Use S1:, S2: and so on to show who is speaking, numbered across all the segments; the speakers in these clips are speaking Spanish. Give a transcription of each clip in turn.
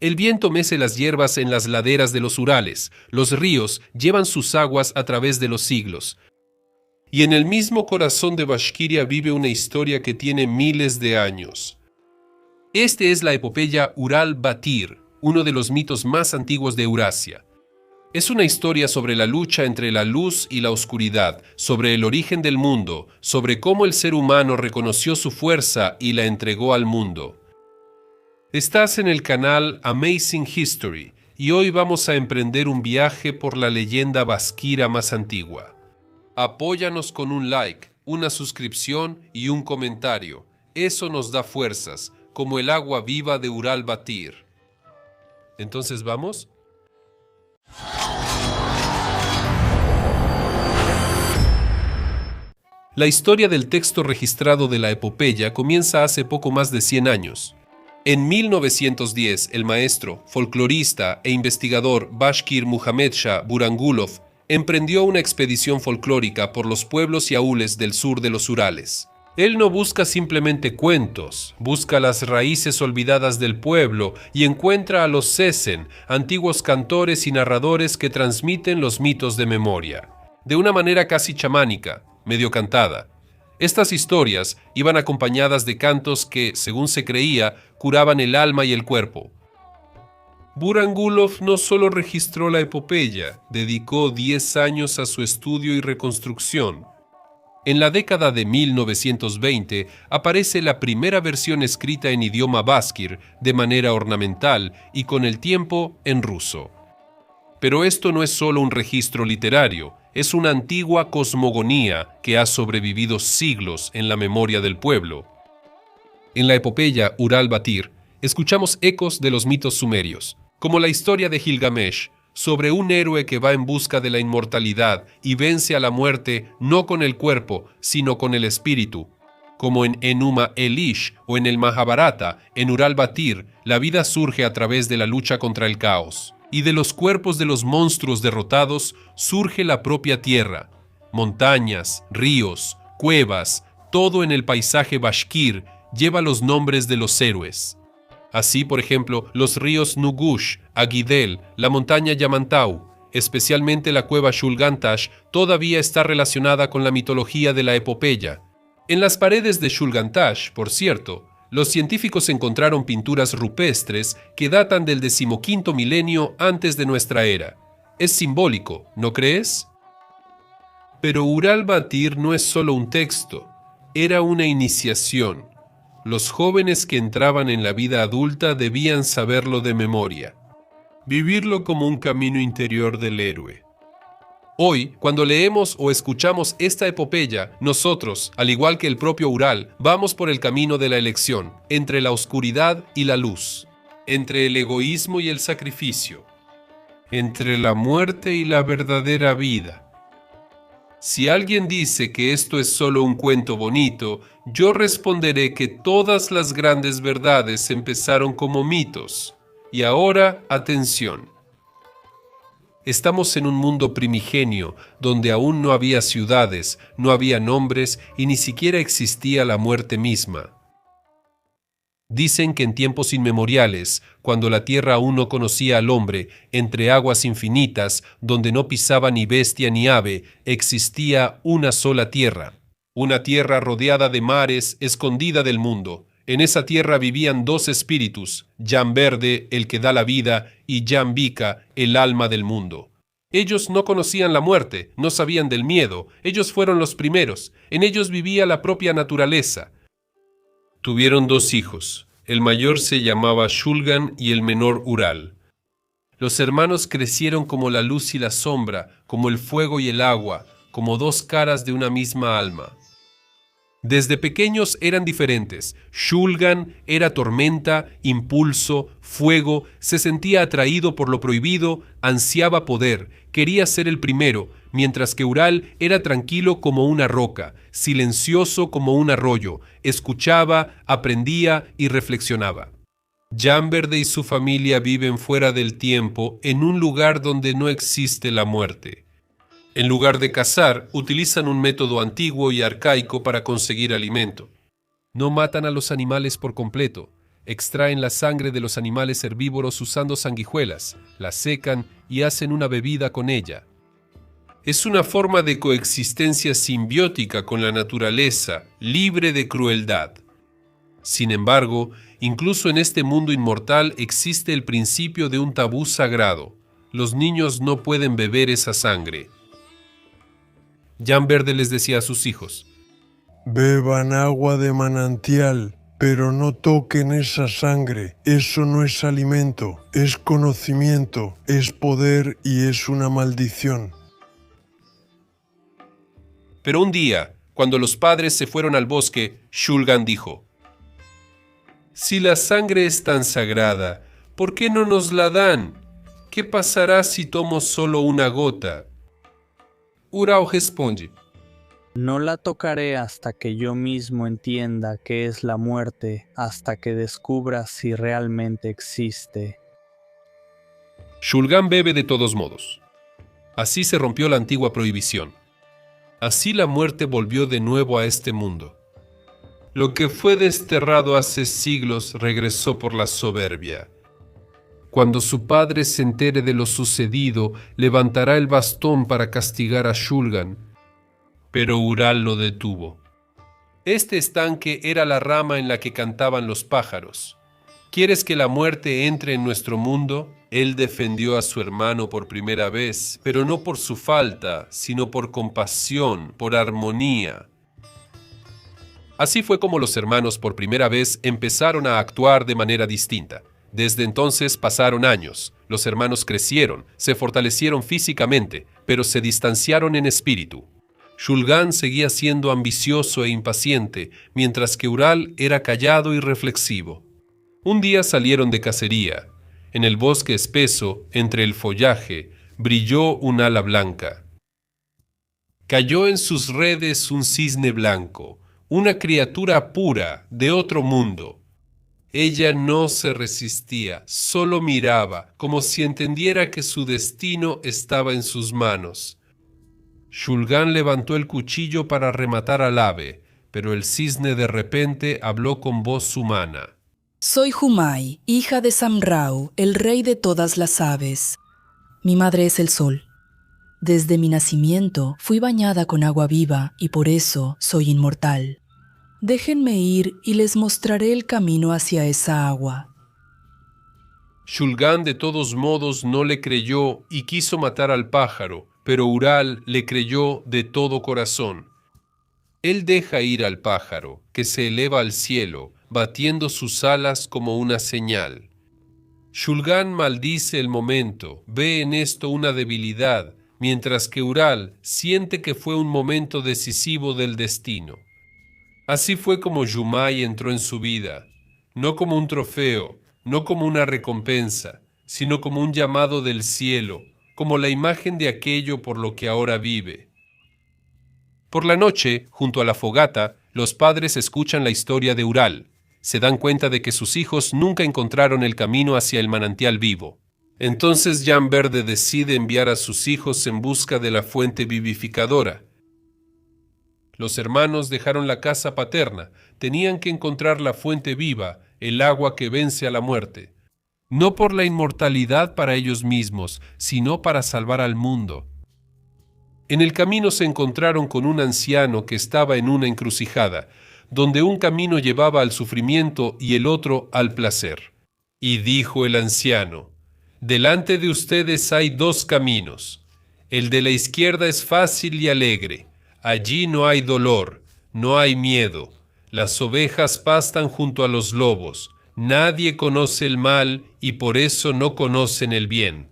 S1: El viento mece las hierbas en las laderas de los Urales, los ríos llevan sus aguas a través de los siglos. Y en el mismo corazón de Bashkiria vive una historia que tiene miles de años. Este es la epopeya Ural-Batir, uno de los mitos más antiguos de Eurasia. Es una historia sobre la lucha entre la luz y la oscuridad, sobre el origen del mundo, sobre cómo el ser humano reconoció su fuerza y la entregó al mundo. Estás en el canal Amazing History y hoy vamos a emprender un viaje por la leyenda bashkira más antigua. Apóyanos con un like, una suscripción y un comentario. Eso nos da fuerzas, como el agua viva de Ural-Batir. Entonces, ¿vamos? La historia del texto registrado de la epopeya comienza hace poco más de 100 años. En 1910, el maestro, folclorista e investigador Bashkir Muhammad Shah Burangulov emprendió una expedición folclórica por los pueblos y aules del sur de los Urales. Él no busca simplemente cuentos, busca las raíces olvidadas del pueblo y encuentra a los Sesen, antiguos cantores y narradores que transmiten los mitos de memoria, de una manera casi chamánica, medio cantada. Estas historias iban acompañadas de cantos que, según se creía, curaban el alma y el cuerpo. Burangulov no solo registró la epopeya, dedicó 10 años a su estudio y reconstrucción. En la década de 1920 aparece la primera versión escrita en idioma bashkir de manera ornamental y con el tiempo en ruso. Pero esto no es solo un registro literario, es una antigua cosmogonía que ha sobrevivido siglos en la memoria del pueblo. En la epopeya Ural-Batir escuchamos ecos de los mitos sumerios, como la historia de Gilgamesh, sobre un héroe que va en busca de la inmortalidad y vence a la muerte no con el cuerpo, sino con el espíritu. Como en Enuma Elish o en el Mahabharata, en Ural-Batir, la vida surge a través de la lucha contra el caos. Y de los cuerpos de los monstruos derrotados surge la propia tierra. Montañas, ríos, cuevas, todo en el paisaje bashkir lleva los nombres de los héroes. Así, por ejemplo, los ríos Nugush, Agidel, la montaña Yamantau, especialmente la cueva Shulgantash, todavía está relacionada con la mitología de la epopeya. En las paredes de Shulgantash, por cierto, los científicos encontraron pinturas rupestres que datan del 15º milenio antes de nuestra era. Es simbólico, ¿no crees? Pero Ural-Batir no es solo un texto, era una iniciación. Los jóvenes que entraban en la vida adulta debían saberlo de memoria, vivirlo como un camino interior del héroe. Hoy, cuando leemos o escuchamos esta epopeya, nosotros, al igual que el propio Ural, vamos por el camino de la elección, entre la oscuridad y la luz, entre el egoísmo y el sacrificio, entre la muerte y la verdadera vida. Si alguien dice que esto es solo un cuento bonito, yo responderé que todas las grandes verdades empezaron como mitos. Y ahora, atención. Estamos en un mundo primigenio, donde aún no había ciudades, no había nombres y ni siquiera existía la muerte misma. Dicen que en tiempos inmemoriales, cuando la tierra aún no conocía al hombre, entre aguas infinitas, donde no pisaba ni bestia ni ave, existía una sola tierra. Una tierra rodeada de mares, escondida del mundo. En esa tierra vivían 2 espíritus, Jan Verde, el que da la vida, y Jan Vika, el alma del mundo. Ellos no conocían la muerte, no sabían del miedo, ellos fueron los primeros, en ellos vivía la propia naturaleza. Tuvieron 2 hijos, el mayor se llamaba Shulgan y el menor Ural. Los hermanos crecieron como la luz y la sombra, como el fuego y el agua, como 2 caras de una misma alma. Desde pequeños eran diferentes. Shulgan era tormenta, impulso, fuego, se sentía atraído por lo prohibido, ansiaba poder, quería ser el primero, mientras que Ural era tranquilo como una roca, silencioso como un arroyo, escuchaba, aprendía y reflexionaba. Jan Verde y su familia viven fuera del tiempo en un lugar donde no existe la muerte. En lugar de cazar, utilizan un método antiguo y arcaico para conseguir alimento. No matan a los animales por completo. Extraen la sangre de los animales herbívoros usando sanguijuelas, la secan y hacen una bebida con ella. Es una forma de coexistencia simbiótica con la naturaleza, libre de crueldad. Sin embargo, incluso en este mundo inmortal existe el principio de un tabú sagrado. Los niños no pueden beber esa sangre. Jan Verde les decía a sus hijos:
S2: beban agua de manantial, pero no toquen esa sangre. Eso no es alimento, es conocimiento, es poder y es una maldición.
S1: Pero un día, cuando los padres se fueron al bosque, Shulgan dijo: si la sangre es tan sagrada, ¿por qué no nos la dan? ¿Qué pasará si tomo solo una gota? Ural responde:
S3: no la tocaré hasta que yo mismo entienda qué es la muerte, hasta que descubra si realmente existe.
S1: Shulgan bebe de todos modos. Así se rompió la antigua prohibición. Así la muerte volvió de nuevo a este mundo. Lo que fue desterrado hace siglos regresó por la soberbia. Cuando su padre se entere de lo sucedido, levantará el bastón para castigar a Shulgan. Pero Ural lo detuvo. Este estanque era la rama en la que cantaban los pájaros. ¿Quieres que la muerte entre en nuestro mundo? Él defendió a su hermano por primera vez, pero no por su falta, sino por compasión, por armonía. Así fue como los hermanos por primera vez empezaron a actuar de manera distinta. Desde entonces pasaron años, los hermanos crecieron, se fortalecieron físicamente, pero se distanciaron en espíritu. Shulgan seguía siendo ambicioso e impaciente, mientras que Ural era callado y reflexivo. Un día salieron de cacería. En el bosque espeso, entre el follaje, brilló un ala blanca. Cayó en sus redes un cisne blanco, una criatura pura de otro mundo. Ella no se resistía, solo miraba, como si entendiera que su destino estaba en sus manos. Shulgan levantó el cuchillo para rematar al ave, pero el cisne de repente habló con voz humana.
S4: Soy Jumai, hija de Samrau, el rey de todas las aves. Mi madre es el sol. Desde mi nacimiento fui bañada con agua viva y por eso soy inmortal. Déjenme ir y les mostraré el camino hacia esa agua.
S1: Shulgan de todos modos no le creyó y quiso matar al pájaro, pero Ural le creyó de todo corazón. Él deja ir al pájaro, que se eleva al cielo, batiendo sus alas como una señal. Shulgan maldice el momento, ve en esto una debilidad, mientras que Ural siente que fue un momento decisivo del destino. Así fue como Jumai entró en su vida, no como un trofeo, no como una recompensa, sino como un llamado del cielo, como la imagen de aquello por lo que ahora vive. Por la noche, junto a la fogata, los padres escuchan la historia de Ural. Se dan cuenta de que sus hijos nunca encontraron el camino hacia el manantial vivo. Entonces Jan Verde decide enviar a sus hijos en busca de la fuente vivificadora. Los hermanos dejaron la casa paterna, tenían que encontrar la fuente viva, el agua que vence a la muerte. No por la inmortalidad para ellos mismos, sino para salvar al mundo. En el camino se encontraron con un anciano que estaba en una encrucijada, donde un camino llevaba al sufrimiento y el otro al placer. Y dijo el anciano: delante de ustedes hay dos caminos. El de la izquierda es fácil y alegre. Allí no hay dolor, no hay miedo. Las ovejas pastan junto a los lobos. Nadie conoce el mal y por eso no conocen el bien.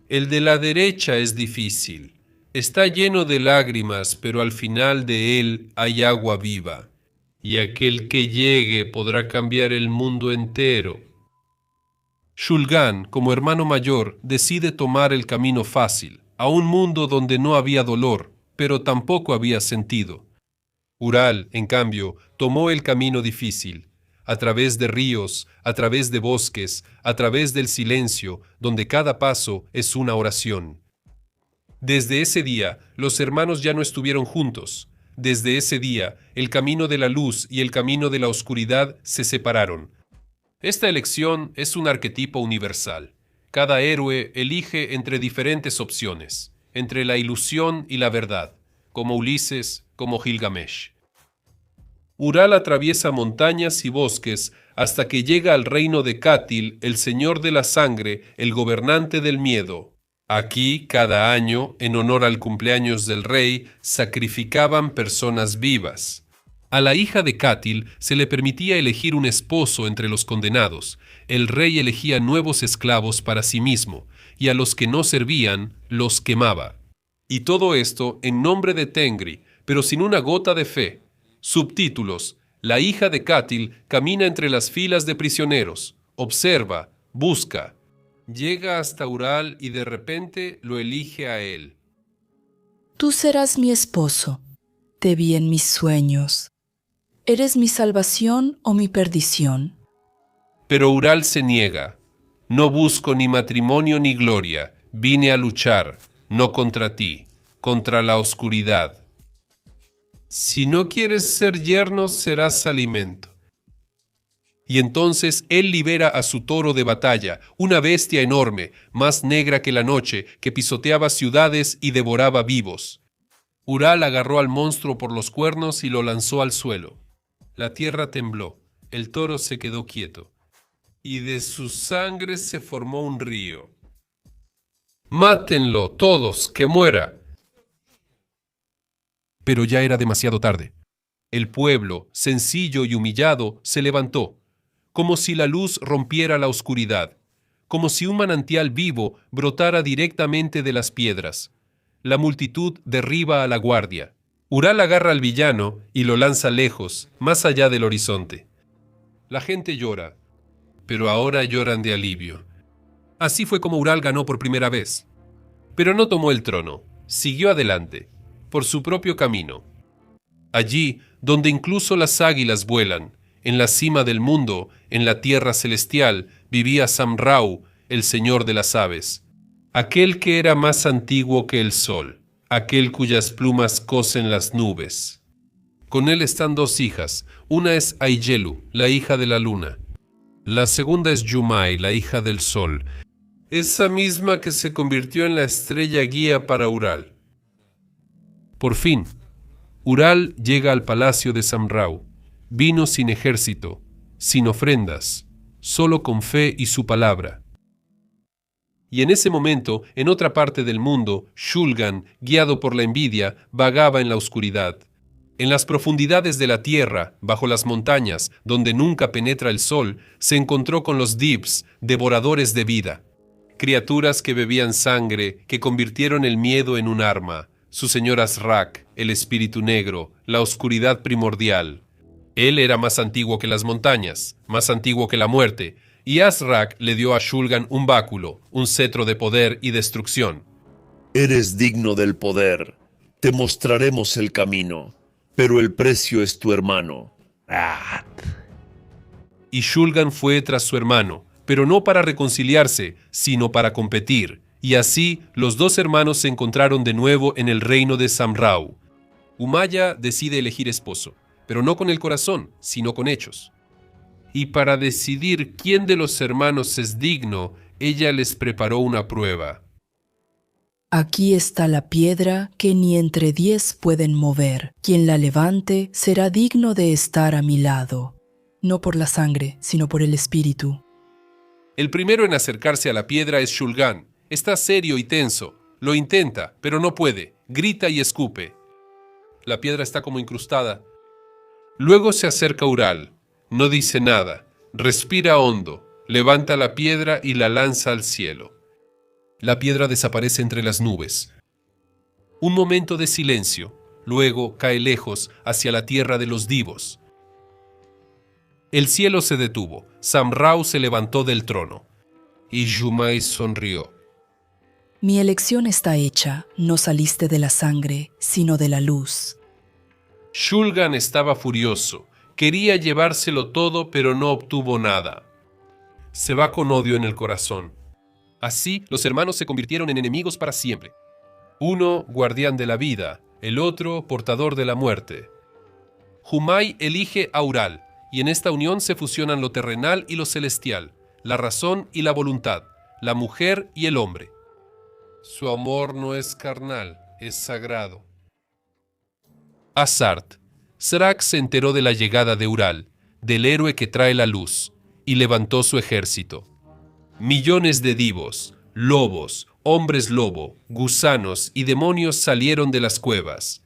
S1: El de la derecha es difícil. Está lleno de lágrimas, pero al final de él hay agua viva. Y aquel que llegue podrá cambiar el mundo entero. Shulgan, como hermano mayor, decide tomar el camino fácil, a un mundo donde no había dolor, pero tampoco había sentido. Ural, en cambio, tomó el camino difícil, a través de ríos, a través de bosques, a través del silencio, donde cada paso es una oración. Desde ese día, los hermanos ya no estuvieron juntos. Desde ese día, el camino de la luz y el camino de la oscuridad se separaron. Esta elección es un arquetipo universal. Cada héroe elige entre diferentes opciones, entre la ilusión y la verdad, como Ulises, como Gilgamesh. Ural atraviesa montañas y bosques hasta que llega al reino de Cátil, el señor de la sangre, el gobernante del miedo. Aquí, cada año, en honor al cumpleaños del rey, sacrificaban personas vivas. A la hija de Cátil se le permitía elegir un esposo entre los condenados. El rey elegía nuevos esclavos para sí mismo, y a los que no servían, los quemaba. Y todo esto en nombre de Tengri, pero sin una gota de fe. Subtítulos: La hija de Cátil camina entre las filas de prisioneros, observa, busca. Llega hasta Ural y de repente lo elige a él.
S4: Tú serás mi esposo. Te vi en mis sueños. ¿Eres mi salvación o mi perdición?
S1: Pero Ural se niega. No busco ni matrimonio ni gloria. Vine a luchar, no contra ti, contra la oscuridad. Si no quieres ser yerno, serás alimento. Y entonces él libera a su toro de batalla, una bestia enorme, más negra que la noche, que pisoteaba ciudades y devoraba vivos. Ural agarró al monstruo por los cuernos y lo lanzó al suelo. La tierra tembló, el toro se quedó quieto, y de su sangre se formó un río. ¡Mátenlo, todos, que muera! Pero ya era demasiado tarde. El pueblo, sencillo y humillado, se levantó, como si la luz rompiera la oscuridad, como si un manantial vivo brotara directamente de las piedras. La multitud derriba a la guardia. Ural agarra al villano y lo lanza lejos, más allá del horizonte. La gente llora, pero ahora lloran de alivio. Así fue como Ural ganó por primera vez. Pero no tomó el trono, siguió adelante, por su propio camino. Allí, donde incluso las águilas vuelan, en la cima del mundo, en la tierra celestial, vivía Samrau, el señor de las aves, aquel que era más antiguo que el sol, aquel cuyas plumas cosen las nubes. Con él están dos hijas, una es Aigelu, la hija de la luna. La segunda es Yumai, la hija del sol, esa misma que se convirtió en la estrella guía para Ural. Por fin, Ural llega al palacio de Samrau. Vino sin ejército, sin ofrendas, solo con fe y su palabra. Y en ese momento, en otra parte del mundo, Shulgan, guiado por la envidia, vagaba en la oscuridad. En las profundidades de la tierra, bajo las montañas, donde nunca penetra el sol, se encontró con los Dibs, devoradores de vida. Criaturas que bebían sangre, que convirtieron el miedo en un arma. Su señor Azrak, el espíritu negro, la oscuridad primordial. Él era más antiguo que las montañas, más antiguo que la muerte, y Azrak le dio a Shulgan un báculo, un cetro de poder y destrucción.
S5: Eres digno del poder. Te mostraremos el camino, pero el precio es tu hermano.
S1: Y Shulgan fue tras su hermano, pero no para reconciliarse, sino para competir, y así los dos hermanos se encontraron de nuevo en el reino de Samrau. Umaya decide elegir esposo, pero no con el corazón, sino con hechos. Y para decidir quién de los hermanos es digno, ella les preparó una prueba.
S4: Aquí está la piedra que ni entre 10 pueden mover. Quien la levante será digno de estar a mi lado. No por la sangre, sino por el espíritu.
S1: El primero en acercarse a la piedra es Shulgan. Está serio y tenso. Lo intenta, pero no puede. Grita y escupe. La piedra está como incrustada. Luego se acerca Ural. No dice nada. Respira hondo. Levanta la piedra y la lanza al cielo. La piedra desaparece entre las nubes. Un momento de silencio. Luego cae lejos hacia la tierra de los divos. El cielo se detuvo. Samrau se levantó del trono. Y Yumai sonrió.
S4: Mi elección está hecha. No saliste de la sangre, sino de la luz.
S1: Shulgan estaba furioso. Quería llevárselo todo, pero no obtuvo nada. Se va con odio en el corazón. Así, los hermanos se convirtieron en enemigos para siempre. Uno, guardián de la vida, el otro, portador de la muerte. Jumai elige a Ural, y en esta unión se fusionan lo terrenal y lo celestial, la razón y la voluntad, la mujer y el hombre. Su amor no es carnal, es sagrado. Asart. Srak se enteró de la llegada de Ural, del héroe que trae la luz, y levantó su ejército. Millones de divos, lobos, hombres lobo, gusanos y demonios salieron de las cuevas.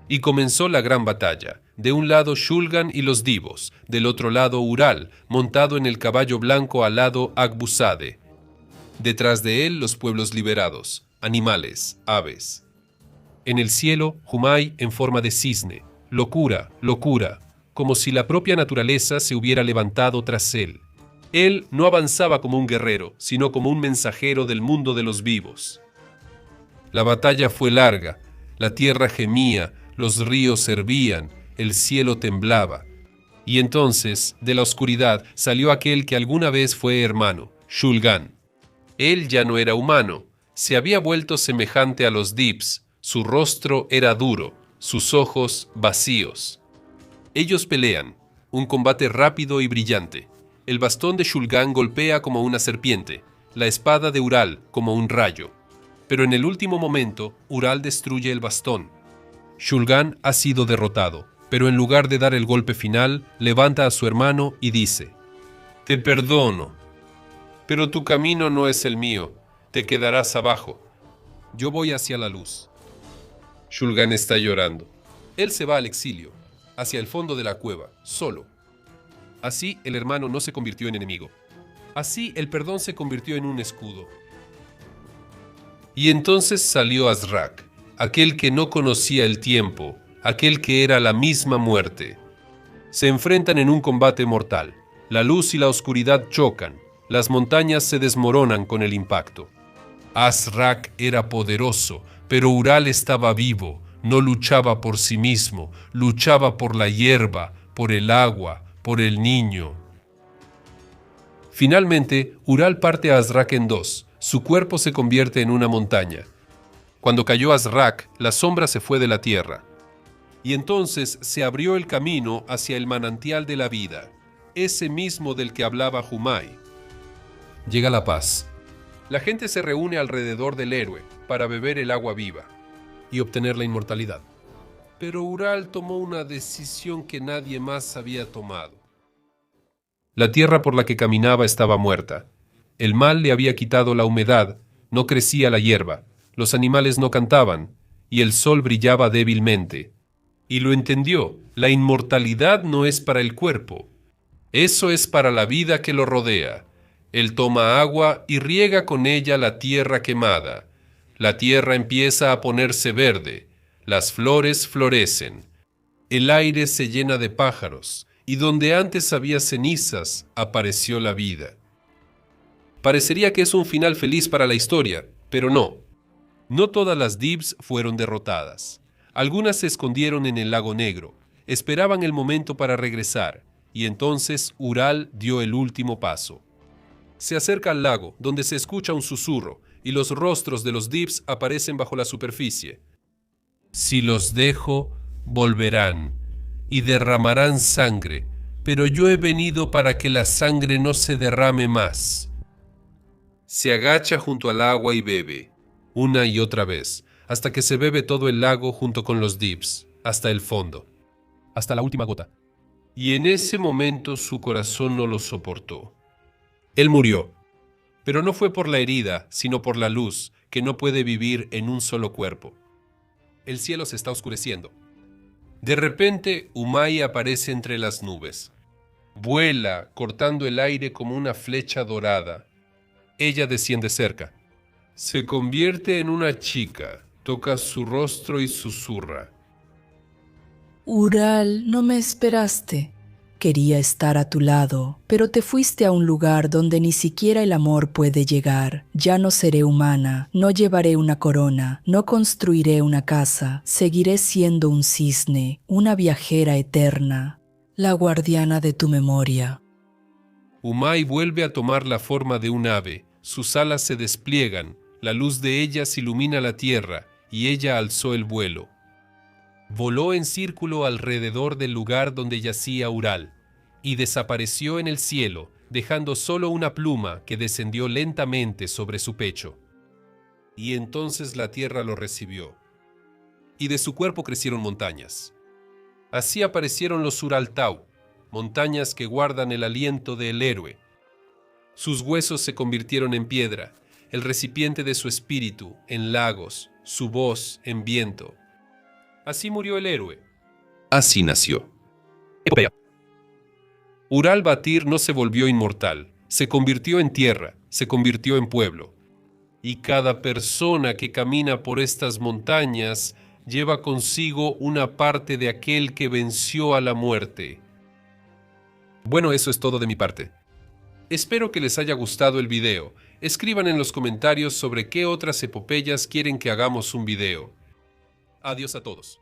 S1: Y comenzó la gran batalla. De un lado Shulgan y los divos, del otro lado Ural, montado en el caballo blanco alado Agbusade. Detrás de él los pueblos liberados, animales, aves. En el cielo, Humai en forma de cisne. Locura, locura, como si la propia naturaleza se hubiera levantado tras él. Él no avanzaba como un guerrero, sino como un mensajero del mundo de los vivos. La batalla fue larga, la tierra gemía, los ríos hervían, el cielo temblaba. Y entonces, de la oscuridad, salió aquel que alguna vez fue hermano, Shulgan. Él ya no era humano, se había vuelto semejante a los Dips, su rostro era duro, sus ojos vacíos. Ellos pelean, un combate rápido y brillante. El bastón de Shulgan golpea como una serpiente, la espada de Ural como un rayo. Pero en el último momento, Ural destruye el bastón. Shulgan ha sido derrotado, pero en lugar de dar el golpe final, levanta a su hermano y dice: «Te perdono, pero tu camino no es el mío, te quedarás abajo. Yo voy hacia la luz». Shulgan está llorando. Él se va al exilio, hacia el fondo de la cueva, solo. Así el hermano no se convirtió en enemigo. Así el perdón se convirtió en un escudo. Y entonces salió Azrak, aquel que no conocía el tiempo, aquel que era la misma muerte. Se enfrentan en un combate mortal. La luz y la oscuridad chocan. Las montañas se desmoronan con el impacto. Azrak era poderoso, pero Ural estaba vivo, no luchaba por sí mismo, luchaba por la hierba, por el agua, por el niño. Finalmente, Ural parte a Azrak en dos, su cuerpo se convierte en una montaña. Cuando cayó Azrak, la sombra se fue de la tierra. Y entonces se abrió el camino hacia el manantial de la vida, ese mismo del que hablaba Humai. Llega la paz. La gente se reúne alrededor del héroe para beber el agua viva y obtener la inmortalidad. Pero Ural tomó una decisión que nadie más había tomado. La tierra por la que caminaba estaba muerta. El mal le había quitado la humedad, no crecía la hierba, los animales no cantaban, y el sol brillaba débilmente. Y lo entendió, la inmortalidad no es para el cuerpo, eso es para la vida que lo rodea. Él toma agua y riega con ella la tierra quemada. La tierra empieza a ponerse verde, las flores florecen, el aire se llena de pájaros, y donde antes había cenizas, apareció la vida. Parecería que es un final feliz para la historia, pero no. No todas las Dibs fueron derrotadas. Algunas se escondieron en el lago Negro, esperaban el momento para regresar, y entonces Ural dio el último paso. Se acerca al lago, donde se escucha un susurro, y los rostros de los Dibs aparecen bajo la superficie. Si los dejo, volverán, y derramarán sangre, pero yo he venido para que la sangre no se derrame más. Se agacha junto al agua y bebe, una y otra vez, hasta que se bebe todo el lago junto con los Dibs, hasta el fondo, hasta la última gota. Y en ese momento su corazón no lo soportó. Él murió, pero no fue por la herida, sino por la luz, que no puede vivir en un solo cuerpo. El cielo se está oscureciendo. De repente, Humai aparece entre las nubes. Vuela, cortando el aire como una flecha dorada. Ella desciende cerca. Se convierte en una chica, toca su rostro y susurra.
S4: Ural, no me esperaste. Quería estar a tu lado, pero te fuiste a un lugar donde ni siquiera el amor puede llegar. Ya no seré humana, no llevaré una corona, no construiré una casa, seguiré siendo un cisne, una viajera eterna, la guardiana de tu memoria.
S1: Humai vuelve a tomar la forma de un ave, sus alas se despliegan, la luz de ellas ilumina la tierra, y ella alzó el vuelo. Voló en círculo alrededor del lugar donde yacía Ural, y desapareció en el cielo, dejando solo una pluma que descendió lentamente sobre su pecho. Y entonces la tierra lo recibió, y de su cuerpo crecieron montañas. Así aparecieron los Uraltau, montañas que guardan el aliento del héroe. Sus huesos se convirtieron en piedra, el recipiente de su espíritu en lagos, su voz en viento. Así murió el héroe. Así nació. Epopeya. Ural-Batir no se volvió inmortal, se convirtió en tierra, se convirtió en pueblo. Y cada persona que camina por estas montañas lleva consigo una parte de aquel que venció a la muerte. Bueno, eso es todo de mi parte. Espero que les haya gustado el video. Escriban en los comentarios sobre qué otras epopeyas quieren que hagamos un video. Adiós a todos.